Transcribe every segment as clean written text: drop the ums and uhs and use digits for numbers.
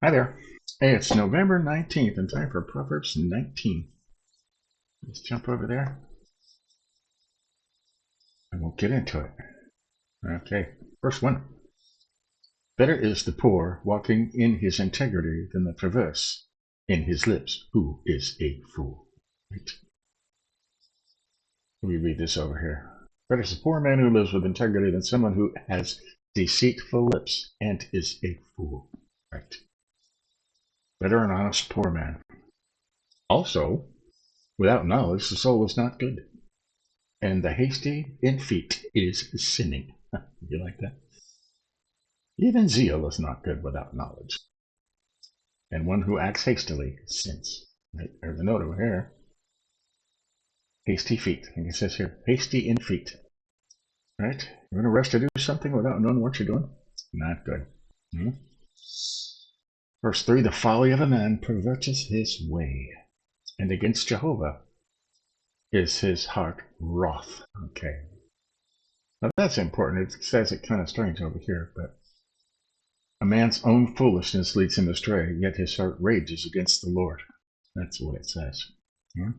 Hi there. Hey, it's November 19th and time for Proverbs 19. Let's jump over there and we'll get into it. Okay, first one. Better is the poor walking in his integrity than the perverse in his lips, who is a fool. Right. Let me read this over here. Better is a poor man who lives with integrity than someone who has deceitful lips and is a fool. Right. Better an honest poor man. Also, without knowledge, the soul is not good, and the hasty in feet is sinning. You like that? Even zeal is not good without knowledge, and one who acts hastily sins. Right? There's a note over here. Hasty feet. And it says here, hasty in feet. Right? You're in a rush to do something without knowing what you're doing? Not good. Verse 3, the folly of a man perverts his way, and against Jehovah is his heart wroth. Okay. Now that's important. It says it kind of strange over here, but a man's own foolishness leads him astray, yet his heart rages against the Lord. That's what it says. Yeah?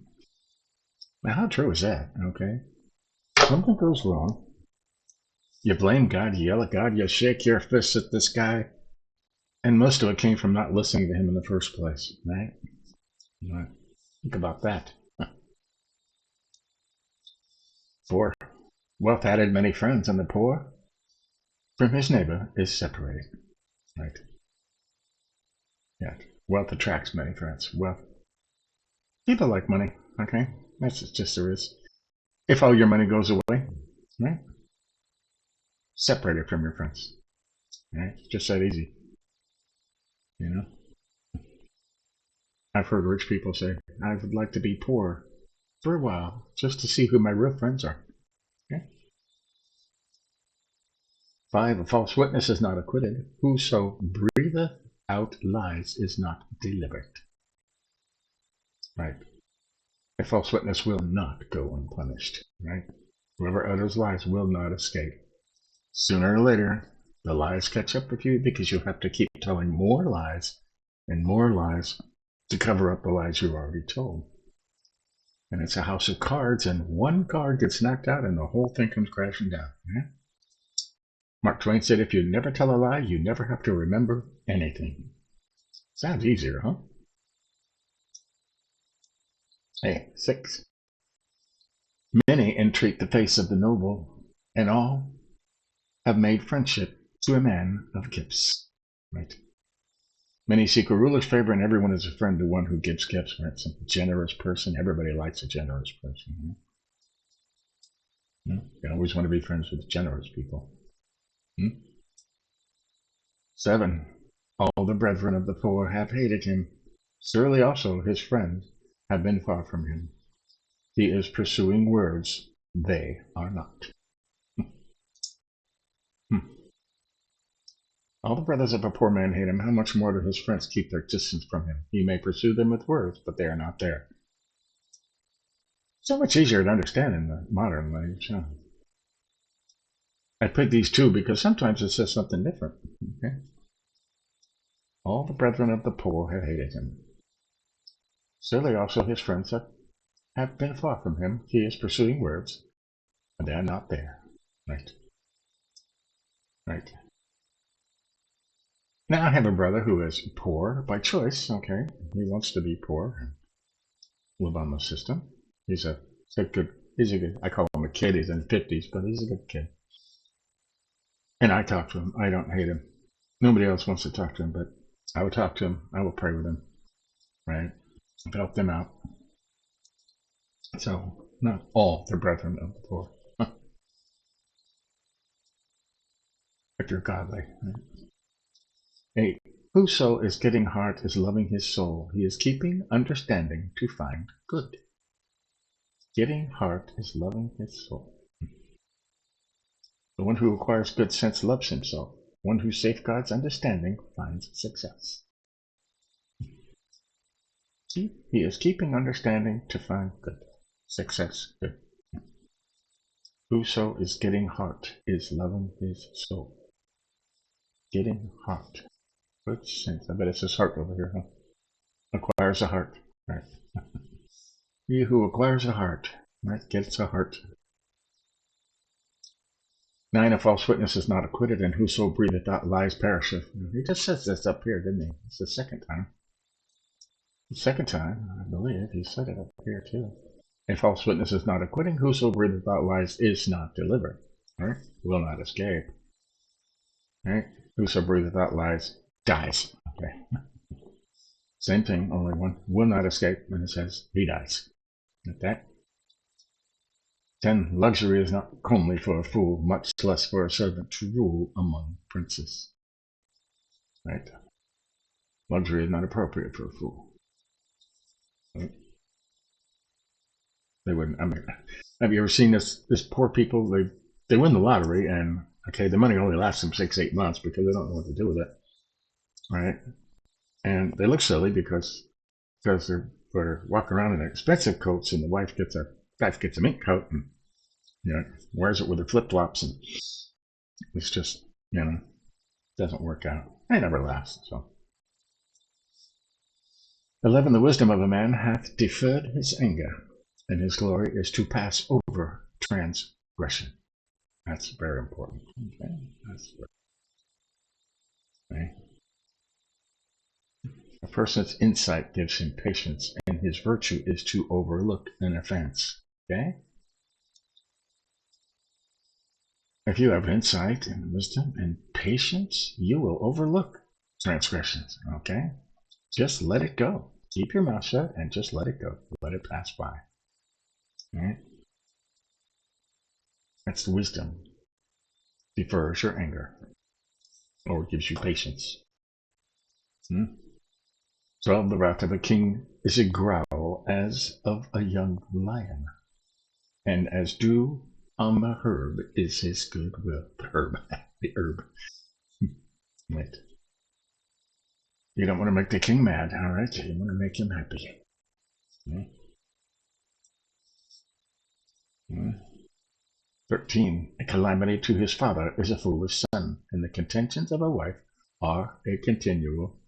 Now, how true is that? Okay. Something goes wrong. You blame God, you yell at God, you shake your fist at this guy, and most of it came from not listening to him in the first place, right? Think about that. 4. Wealth added many friends, and the poor from his neighbor is separated. Right? Yeah. Wealth attracts many friends. Wealth. People like money. Okay? That's just there is. If all your money goes away, right? Separate it from your friends. Right? It's just that easy. You know? I've heard rich people say, I would like to be poor for a while just to see who my real friends are. Okay? 5. A false witness is not acquitted. Whoso breatheth out lies is not delivered. Right? A false witness will not go unpunished. Right? Whoever utters lies will not escape. Sooner or later, the lies catch up with you because you'll have to keep telling more lies and more lies to cover up the lies you've already told. And it's a house of cards, and one card gets knocked out and the whole thing comes crashing down. Yeah? Mark Twain said, if you never tell a lie, you never have to remember anything. Sounds easier, huh? Hey, 6. Many entreat the face of the noble, and all have made friendship to a man of gifts. Right? Many seek a ruler's favor, and everyone is a friend to one who gives gifts. Right? Some generous person. Everybody likes a generous person. You always want to be friends with generous people. 7. All the brethren of the poor have hated him. Surely also his friends have been far from him. He is pursuing words, they are not. All the brothers of a poor man hate him. How much more do his friends keep their distance from him? He may pursue them with words, but they are not there. So much easier to understand in the modern language. Huh? I picked these two because sometimes it says something different. Okay? All the brethren of the poor have hated him. Surely also his friends have been far from him. He is pursuing words, and they are not there. Right. Right. Now I have a brother who is poor by choice. Okay, he wants to be poor and live on the system. He's a good. I call him a kid. He's in his 50s, but he's a good kid. And I talk to him. I don't hate him. Nobody else wants to talk to him, but I will talk to him. I will pray with him. Right? I've helped them out. So, not all the brethren of the poor. If you're godly. Right? 8. Whoso is getting heart is loving his soul. He is keeping understanding to find good. Getting heart is loving his soul. The one who acquires good sense loves himself. One who safeguards understanding finds success. See, he is keeping understanding to find good. Success, good. Whoso is getting heart is loving his soul. Getting heart. Good sense. I bet it's his heart over here, huh? Acquires a heart. Right. He who acquires a heart, right, gets a heart. 9, a false witness is not acquitted, and whoso breatheth out lies perisheth. He just says this up here, didn't he? It's the second time. The second time, I believe, he said it up here too. A false witness is not acquitting, whoso breatheth out lies is not delivered. Right? Will not escape. Right? Whoso breatheth out lies dies. Okay. Same thing, only one. Will not escape, and it says he dies. Okay? 10. Luxury is not comely for a fool, much less for a servant to rule among princes. Right? Luxury is not appropriate for a fool. Right? They wouldn't. I mean, have you ever seen this poor people? They win the lottery, and okay, the money only lasts them 6-8 months because they don't know what to do with it. Right? And they look silly because they're walking around in expensive coats, and the wife gets a mink coat and wears it with her flip flops, and it's just doesn't work out. They never last. So 11, the wisdom of a man hath deferred his anger, and his glory is to pass over transgression. That's very important. Okay, that's okay. A person's insight gives him patience, and his virtue is to overlook an offense. Okay? If you have insight and wisdom and patience, you will overlook transgressions. Okay? Just let it go. Keep your mouth shut and just let it go. Let it pass by. All right? That's the wisdom. Defers your anger, or gives you patience. 12, the wrath of a king is a growl as of a young lion, and as dew on the herb is his good will. The herb. Right. You don't want to make the king mad, all right? You want to make him happy. Okay. 13, a calamity to his father is a foolish son, and the contentions of a wife are a continual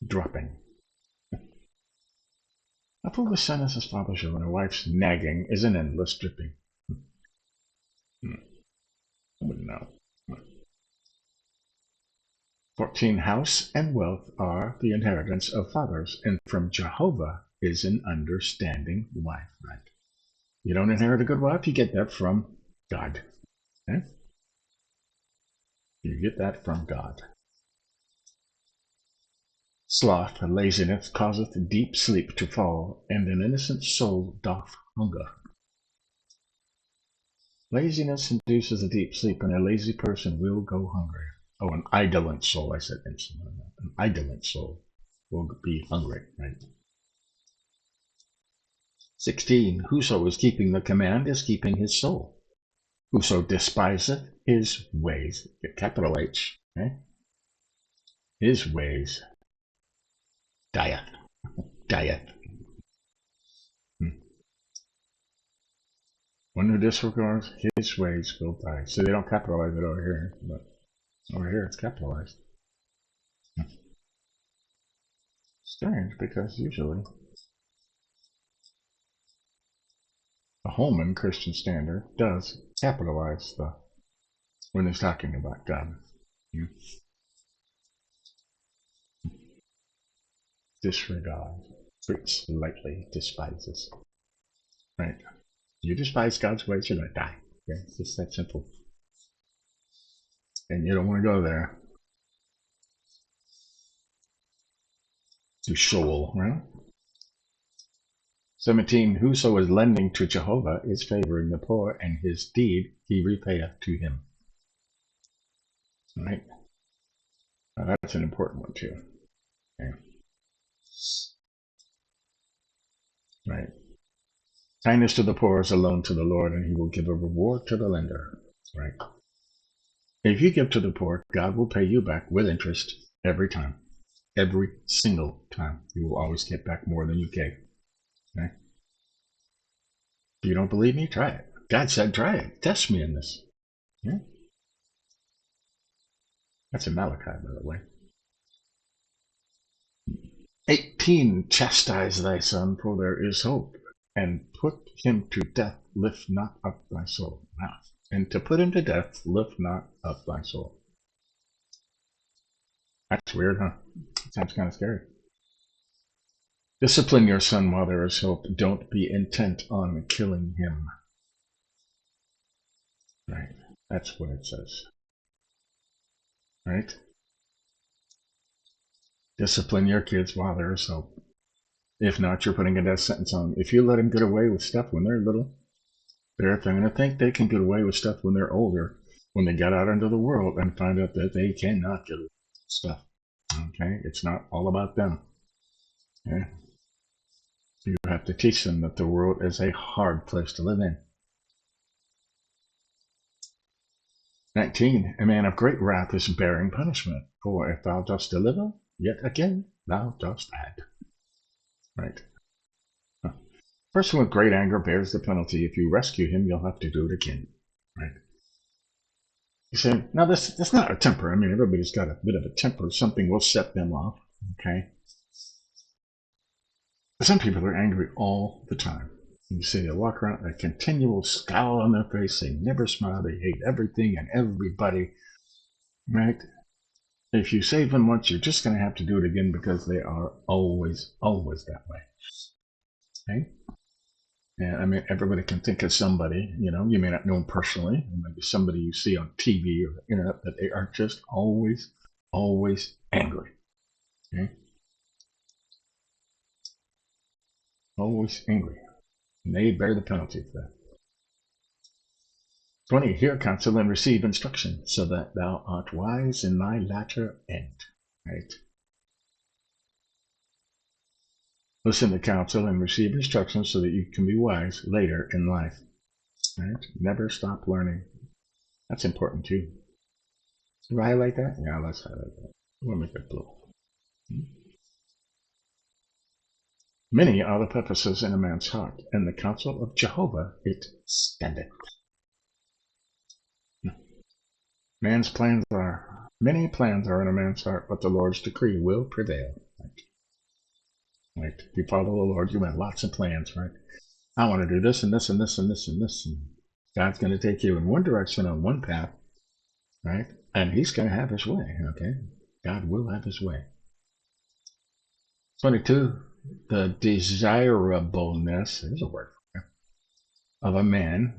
dropping. A foolish son is his father's ruin, and a wife's nagging is an endless dripping. I wouldn't know. 14, house and wealth are the inheritance of fathers, and from Jehovah is an understanding wife. Right? You don't inherit a good wife, you get that from God. Okay? You get that from God. Sloth and laziness causeth deep sleep to fall, and an innocent soul doth hunger. Laziness induces a deep sleep, and a lazy person will go hungry. Oh, an indolent soul, I said innocent. An indolent soul will be hungry, right? 16, whoso is keeping the command is keeping his soul. Whoso despiseth his ways, capital H, okay? His ways dieth. One who disregards his ways will die. So they don't capitalize it over here, but over here it's capitalized. Strange, because usually a Holman Christian Standard does capitalize stuff when it's talking about God. Disregard, treats lightly, despises. Right? You despise God's ways, you're going to die. Okay? It's just that simple. And you don't want to go there. To Sheol, right? 17, whoso is lending to Jehovah is favoring the poor, and his deed he repayeth to him. Right? Now that's an important one too. Okay. Right. Kindness to the poor is a loan to the Lord, and he will give a reward to the lender. Right. If you give to the poor, God will pay you back with interest every time. Every single time. You will always get back more than you gave. Okay? If you don't believe me, try it. God said try it. Test me in this. Yeah? That's in Malachi, by the way. 18. Chastise thy son, for there is hope, and put him to death, lift not up thy soul. Wow. And to put him to death, lift not up thy soul. That's weird, huh? Sounds kind of scary. Discipline your son while there is hope. Don't be intent on killing him. Right. That's what it says. Right? Discipline your kids while there is hope. If not, you're putting a death sentence on them. If you let them get away with stuff when they're little, they're going to think they can get away with stuff when they're older, when they get out into the world and find out that they cannot get away with stuff. Okay? It's not all about them. Okay? You have to teach them that the world is a hard place to live in. 19. A man of great wrath is bearing punishment, for if thou dost deliver, yet again thou dost add. Right. Person with great anger bears the penalty. If you rescue him, you'll have to do it again. Right. You say, now that's not a temper. I mean, everybody's got a bit of a temper. Something will set them off. Okay. But some people are angry all the time. You see, they walk around with a continual scowl on their face. They never smile. They hate everything and everybody. Right? If you save them once, you're just going to have to do it again because they are always that way. Okay? And I mean, everybody can think of somebody, you may not know them personally. It might be somebody you see on TV or the internet, that they are just always angry. Okay? Always angry. And they bear the penalty for that. 20. Hear counsel and receive instruction, so that thou art wise in thy latter end. Right? Listen to counsel and receive instruction so that you can be wise later in life. Right? Never stop learning. That's important too. Do I highlight that? Yeah, let's highlight that. We'll make it blue. Many are the purposes in a man's heart, and the counsel of Jehovah it standeth. Many plans are in a man's heart, but the Lord's decree will prevail. Right? If you follow the Lord, you have lots of plans, right? I want to do this and this and this and this and this, and God's going to take you in one direction on one path, right? And He's going to have His way. Okay, God will have His way. 22. The desirableness, there's a word for it, of a man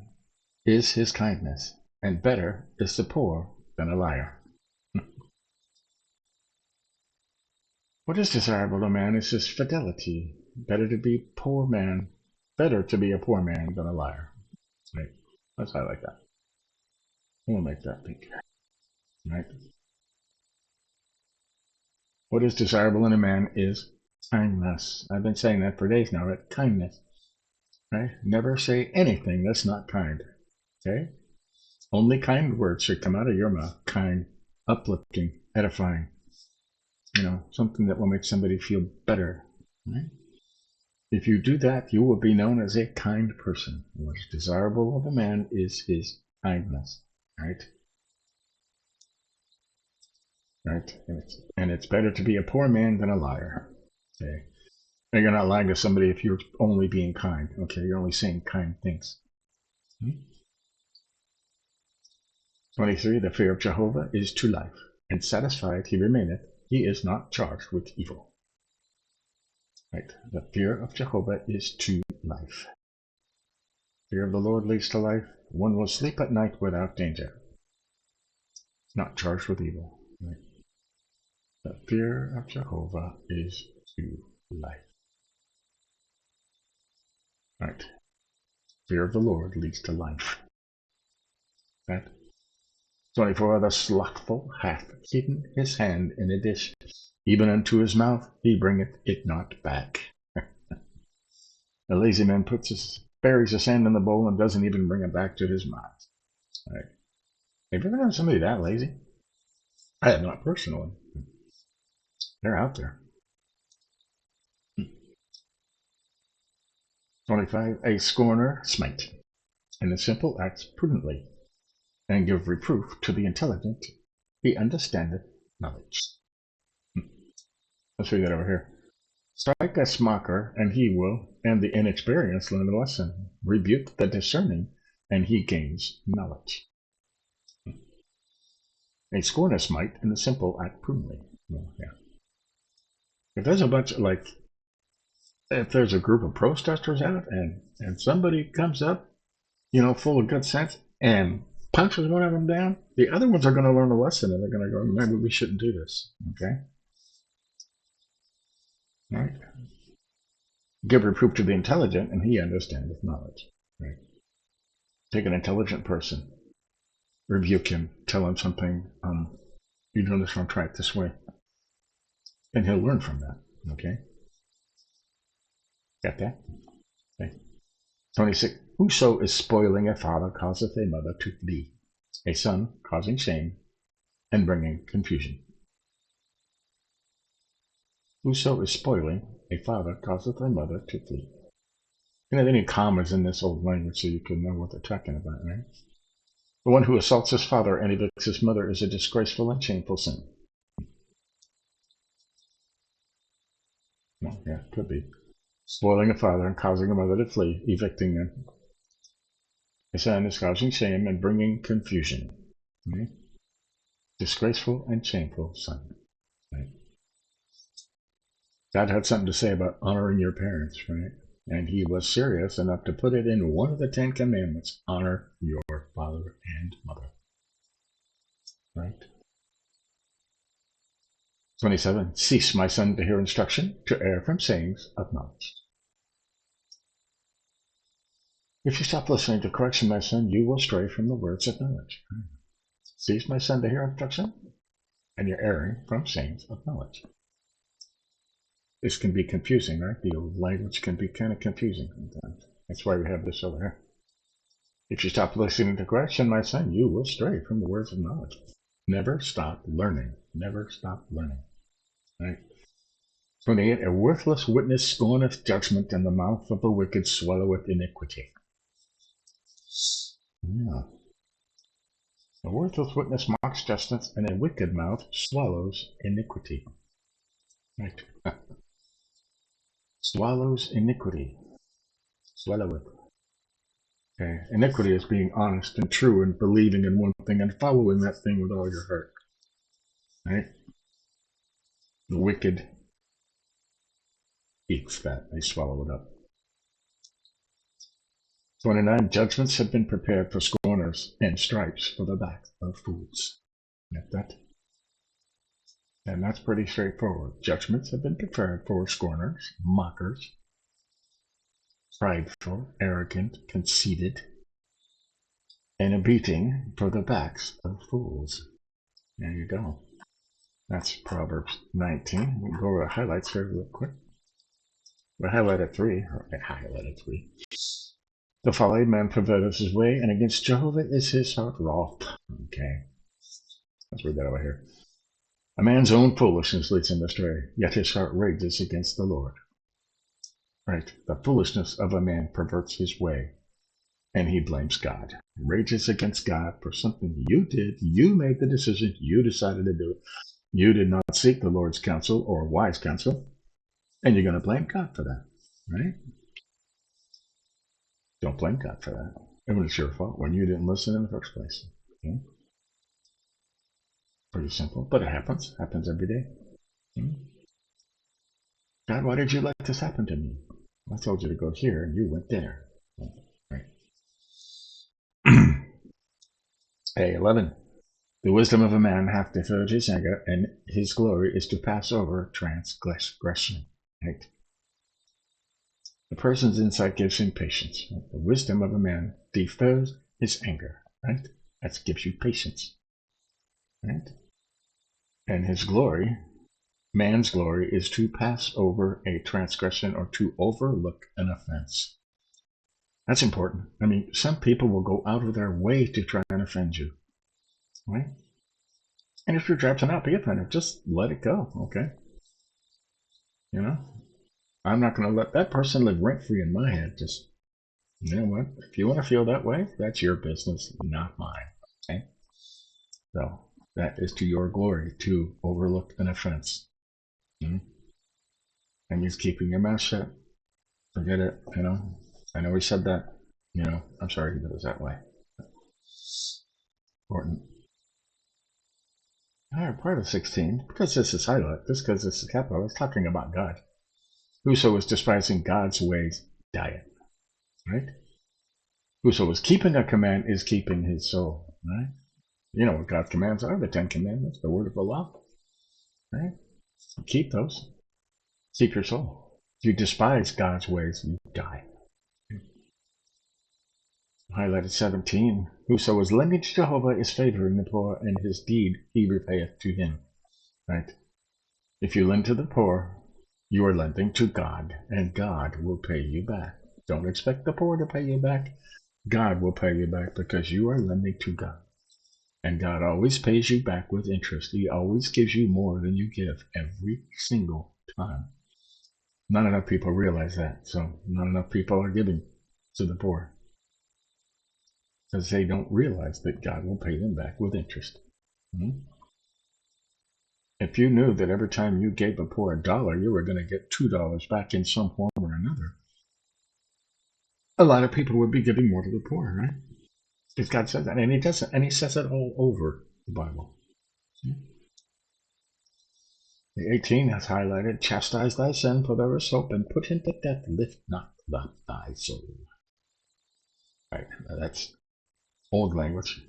is his kindness, and better is the poor than a liar. What is desirable to man is his fidelity. Better to be a poor man than a liar. Right? Let's highlight that. We'll make that big. Right? What is desirable in a man is kindness. I've been saying that for days now, right? Kindness. Right? Never say anything that's not kind. Okay? Only kind words should come out of your mouth. Kind, uplifting, edifying. Something that will make somebody feel better. Right? If you do that, you will be known as a kind person. What is desirable of a man is his kindness. Right? Right? And it's better to be a poor man than a liar. Okay? And you're not lying to somebody if you're only being kind. Okay? You're only saying kind things. 23. The fear of Jehovah is to life, and satisfied he remaineth. He is not charged with evil. Right? The fear of Jehovah is to life. Fear of the Lord leads to life. One will sleep at night without danger. Not charged with evil. Right? The fear of Jehovah is to life. Right? Fear of the Lord leads to life. Right? 24. The slothful hath hidden his hand in a dish, even unto his mouth he bringeth it not back. The lazy man buries his hand in the bowl and doesn't even bring it back to his mouth. Right? Have you ever known somebody that lazy? I have not personally. They're out there. 25. A scorner smite, and the simple acts prudently, and give reproof to the intelligent. He understandeth knowledge. Let's read that over here. Strike a smocker, and he will, and the inexperienced learn the lesson. Rebuke the discerning, and he gains knowledge. A scorner smite, and the simple act prudently. Well, yeah. If there's a bunch of, like, if there's a group of protesters out, and somebody comes up, full of good sense, and punches one of them down, the other ones are going to learn a lesson, and they're going to go, maybe we shouldn't do this. Okay? All right? Give reproof to the intelligent, and he understandeth knowledge. Right? Take an intelligent person, rebuke him, tell him something, you're doing this wrong, try it this way. And he'll learn from that. Okay? Got that? Okay. 26. Whoso is spoiling a father causeth a mother to flee, a son causing shame and bringing confusion. Whoso is spoiling a father causeth a mother to flee. You know, they need commas in this old language so you can know what they're talking about, right? The one who assaults his father and evicts his mother is a disgraceful and shameful sin. Well, yeah, could be. Spoiling a father and causing a mother to flee, evicting them. A son is causing shame and bringing confusion. Right? Disgraceful and shameful son. Right? God had something to say about honoring your parents, right? And he was serious enough to put it in one of the 10 commandments. Honor your father and mother. Right? 27. Cease, my son, to hear instruction, to err from sayings of knowledge. If you stop listening to correction, my son, you will stray from the words of knowledge. Cease, my son, to hear instruction, and you're erring from sayings of knowledge. This can be confusing, right? The old language can be kind of confusing sometimes. That's why we have this over here. If you stop listening to correction, my son, you will stray from the words of knowledge. Never stop learning. Never stop learning. Right? 28. A worthless witness scorneth judgment, and the mouth of the wicked swalloweth iniquity. Yeah. A worthless witness mocks justice, and a wicked mouth swallows iniquity. Right. Swallows iniquity. Swallow it. Okay. Iniquity is being honest and true and believing in one thing and following that thing with all your heart. Right? The wicked eats that. They swallow it up. 29. Judgments have been prepared for scorners, and stripes for the back of fools. Get that? And that's pretty straightforward. Judgments have been prepared for scorners, mockers, prideful, arrogant, conceited, and a beating for the backs of fools. There you go. That's Proverbs 19. We'll go over the highlights here real quick. We highlighted 3. The folly man perverteth his way, and against Jehovah is his heart wroth. Okay. Let's read that over here. A man's own foolishness leads him astray, yet his heart rages against the Lord. Right. The foolishness of a man perverts his way, and he blames God. Rages against God for something you did. You made the decision. You decided to do it. You did not seek the Lord's counsel or wise counsel, and you're going to blame God for that. Right? Don't blame God for that. It was your fault when you didn't listen in the first place. Okay? Pretty simple, but it happens. Happens every day. Okay? God, why did you let this happen to me? I told you to go here, and you went there. Right. 11. The wisdom of a man hath deferred his anger, and his glory is to pass over transgression. Right? The person's insight gives him patience. Right? The wisdom of a man defers his anger. Right? That gives you patience. Right? And his glory, man's glory, is to pass over a transgression or to overlook an offense. That's important. I mean, some people will go out of their way to try and offend you. Right? And if you're trying to not be offended, just let it go. Okay? You know? I'm not going to let that person live rent-free in my head. Just, you know what? If you want to feel that way, that's your business, not mine. Okay? So, that is to your glory to overlook an offense. And and he's keeping your mouth shut. Forget it, you know. I know he said that, you know. I'm sorry he goes that way. Important. All right, part of 16, because this is highlight, just because this is capital, it's talking about God. Whoso is despising God's ways, dieth. Right? Whoso is keeping a command is keeping his soul. Right? You know what God's commands are, the 10 commandments, the word of the law. Right? Keep those. Keep your soul. If you despise God's ways, you die. Highlighted 17. Whoso is lending to Jehovah is favoring the poor, and his deed he repayeth to him. Right? If you lend to the poor, you are lending to God, and God will pay you back. Don't expect the poor to pay you back. God will pay you back because you are lending to God. And God always pays you back with interest. He always gives you more than you give every single time. Not enough people realize that. So not enough people are giving to the poor, because they don't realize that God will pay them back with interest. If you knew that every time you gave the poor $1, you were going to get $2 back in some form or another, a lot of people would be giving more to the poor, right? Because God says that, and He does it, and He says it all over the Bible. The 18 has highlighted, chastise thy son, for there is hope, and put him to death, lift not thy soul. Right, that's old language.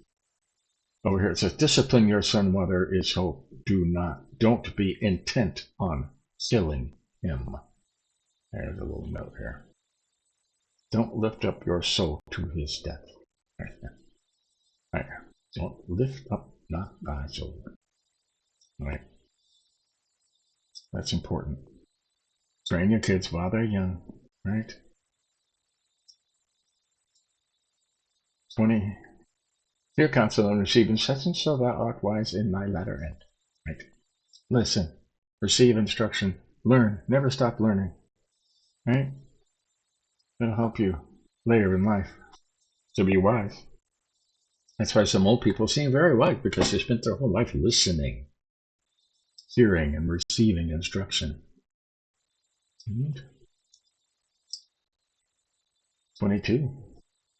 Over here it says, discipline your son while there is hope. Don't be intent on killing him. There's a little note here. Don't lift up your soul to his death. Right. Don't lift up not thy soul. Right. That's important. Train your kids while they're young. Right. 20. Hear counsel and receive instruction, so thou art wise in thy latter end. Right. Listen. Receive instruction. Learn. Never stop learning. Right. It'll help you later in life to be wise. That's why some old people seem very wise, because they spent their whole life listening, hearing, and receiving instruction. 22.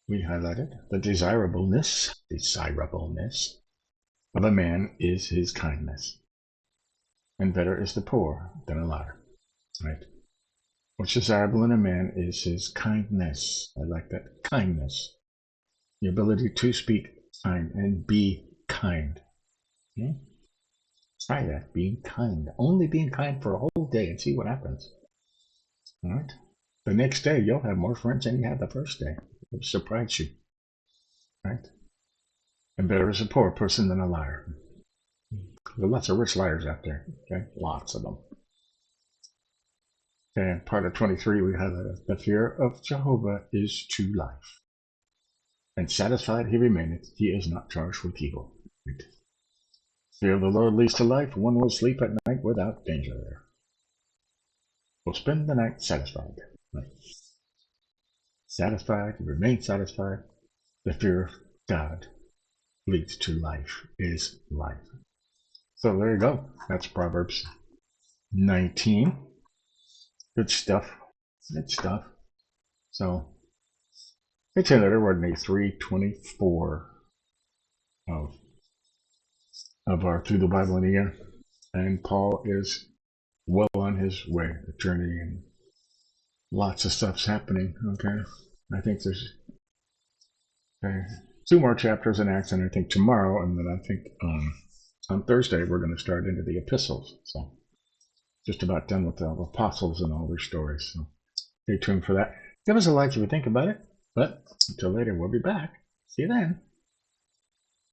We highlighted the desirableness of a man is his kindness, and better is the poor than a liar. Right? What's desirable in a man is his kindness. I like that. Kindness. The ability to speak kind and be kind. Okay? Try that, being kind. Only being kind for a whole day and see what happens. All right? The next day, you'll have more friends than you had the first day. It'll surprise you. Right? And better is a poor person than a liar. There are lots of rich liars out there. Okay? Lots of them. And part of 23, we highlighted, the fear of Jehovah is to life, and satisfied he remaineth, he is not charged with evil. Right? Fear of the Lord leads to life. One will sleep at night without danger there. Will spend the night satisfied. Right? Satisfied, remain satisfied. The fear of God leads to life, is life. So there you go. That's Proverbs 19. Good stuff. Good stuff. So, it's another, we're in 324 of our Through the Bible in a Year. And Paul is well on his way, the journey, and lots of stuff's happening. Okay. I think there's 2 more chapters in Acts, and I think tomorrow, and then I think on Thursday, we're going to start into the epistles. So, just about done with the apostles and all their stories. So stay tuned for that. Give us a like if you think about it. But until later, we'll be back. See you then.